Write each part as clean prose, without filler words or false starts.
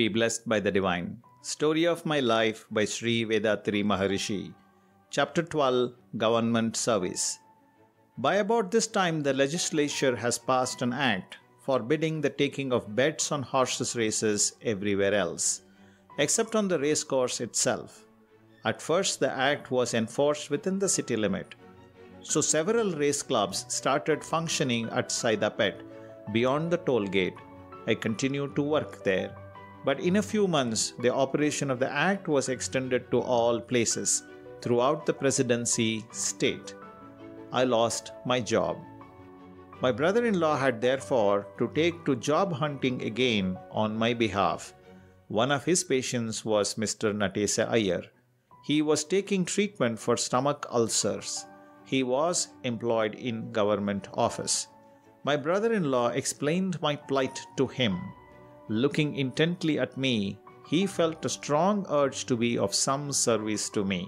Be blessed by the divine. Story of My Life by Sri Vethathiri Maharishi. Chapter 12, Government Service. By about this time, the legislature has passed an act forbidding the taking of bets on horses races everywhere else, except on the racecourse itself. At first, the act was enforced within the city limit. So several race clubs started functioning at Saidapet, beyond the toll gate. I continued to work there. But in a few months, the operation of the act was extended to all places throughout the Presidency state. I lost my job. My brother-in-law had therefore to take to job hunting again on my behalf. One of his patients was Mr. Natesa Iyer. He was taking treatment for stomach ulcers. He was employed in government office. My brother-in-law explained my plight to him. Looking intently at me, he felt a strong urge to be of some service to me.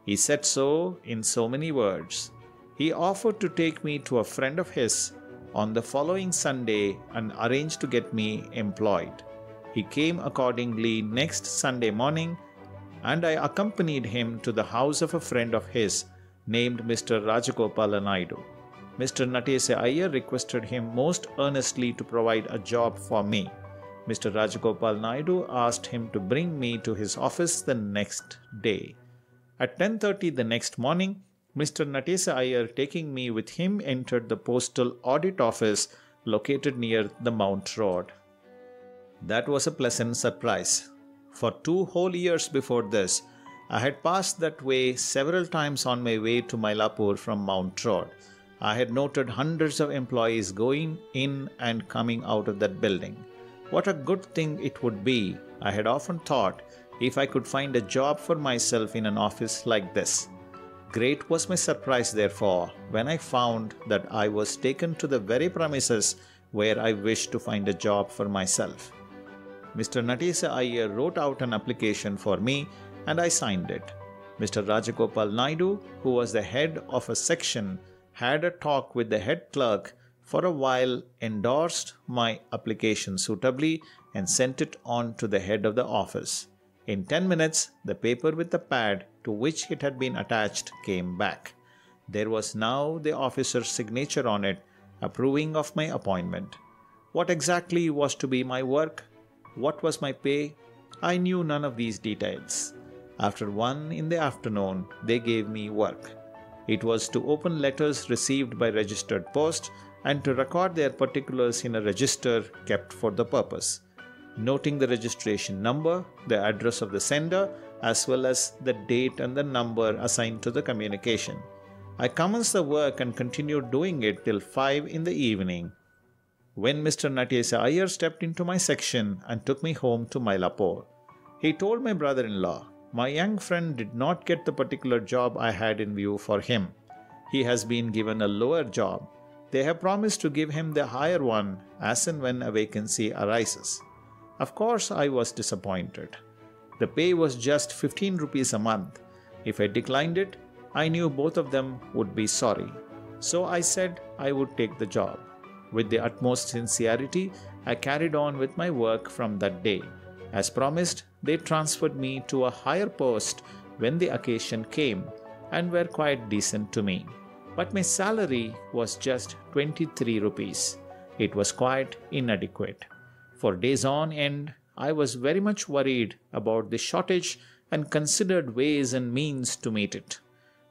He said so in so many words. He offered to take me to a friend of his on the following Sunday and arranged to get me employed. He came accordingly next Sunday morning, and I accompanied him to the house of a friend of his named Mr.Rajagopal Naidu. Mr. Natesa Iyer requested him most earnestly to provide a job for me. Mr. Rajagopal Naidu asked him to bring me to his office the next day. At 10:30 the next morning, Mr. Natesa Iyer, taking me with him, entered the postal audit office located near the Mount Road. That was a pleasant surprise. For 2 whole years before this, I had passed that way several times on my way to Mylapore from Mount Road. I had noted hundreds of employees going in and coming out of that building. What a good thing it would be, I had often thought, if I could find a job for myself in an office like this. Great was my surprise, therefore, when I found that I was taken to the very premises where I wished to find a job for myself. Mr. Natesa Iyer wrote out an application for me and I signed it. Mr. Rajagopal Naidu, who was the head of a section, had a talk with the head clerk for a while, endorsed my application suitably and sent it on to the head of the office. In 10 minutes, the paper with the pad to which it had been attached came back. There was now the officer's signature on it, approving of my appointment. What exactly was to be my work? What was my pay? I knew none of these details. After 1 in the afternoon, they gave me work. It was to open letters received by registered post and to record their particulars in a register kept for the purpose, noting the registration number, the address of the sender, as well as the date and the number assigned to the communication. I commenced the work and continued doing it till 5 in the evening, when Mr. Natesa Iyer stepped into my section and took me home to Mylapore. He told my brother-in-law, my young friend did not get the particular job I had in view for him. He has been given a lower job. They have promised to give him the higher one as and when a vacancy arises. Of course, I was disappointed. The pay was just 15 rupees a month. If I declined it, I knew both of them would be sorry. So I said I would take the job. With the utmost sincerity, I carried on with my work from that day. As promised, they transferred me to a higher post when the occasion came and were quite decent to me. But my salary was just 23 rupees. It was quite inadequate. For days on end, I was very much worried about the shortage and considered ways and means to meet it.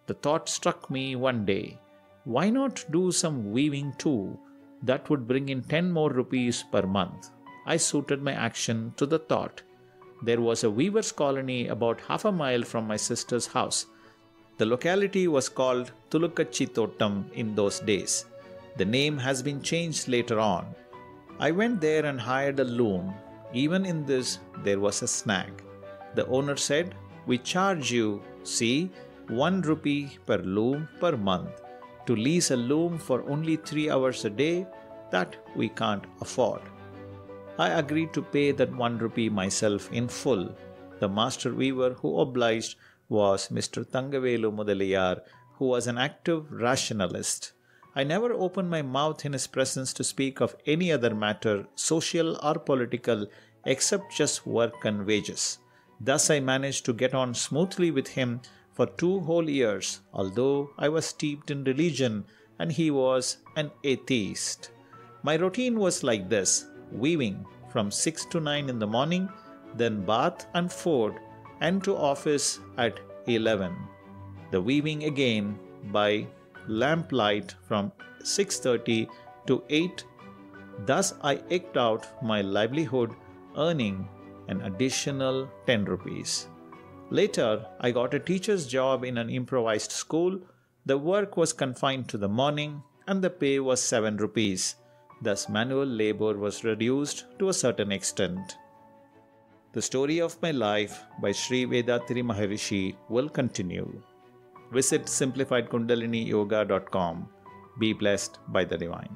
The thought struck me one day, why not do some weaving too? That would bring in 10 more rupees per month. I suited my action to the thought. There was a weaver's colony about half a mile from my sister's house. The locality was called Tulukachitottam in those days. The name has been changed later on. I went there and hired a loom. Even in this, there was a snag. The owner said, we charge you, see, 1 rupee per loom per month. To lease a loom for only 3 hours a day, that we can't afford. I agreed to pay that 1 rupee myself in full. The master weaver who obliged was Mr. Thangavelu Mudaliyar, who was an active rationalist. I never opened my mouth in his presence to speak of any other matter, social or political, except just work and wages. Thus I managed to get on smoothly with him for 2 whole years, although I was steeped in religion and he was an atheist. My routine was like this: weaving from 6 to 9 in the morning, then bath and food, and to office at 11. The weaving again by lamplight from 6:30 to 8. Thus I eked out my livelihood, earning an additional 10 rupees. Later, I got a teacher's job in an improvised school. The work was confined to the morning and the pay was 7 rupees. Thus, manual labor was reduced to a certain extent. The story of my life by Sri Vethathiri Maharishi will continue. Visit simplifiedkundaliniyoga.com. Be blessed by the divine.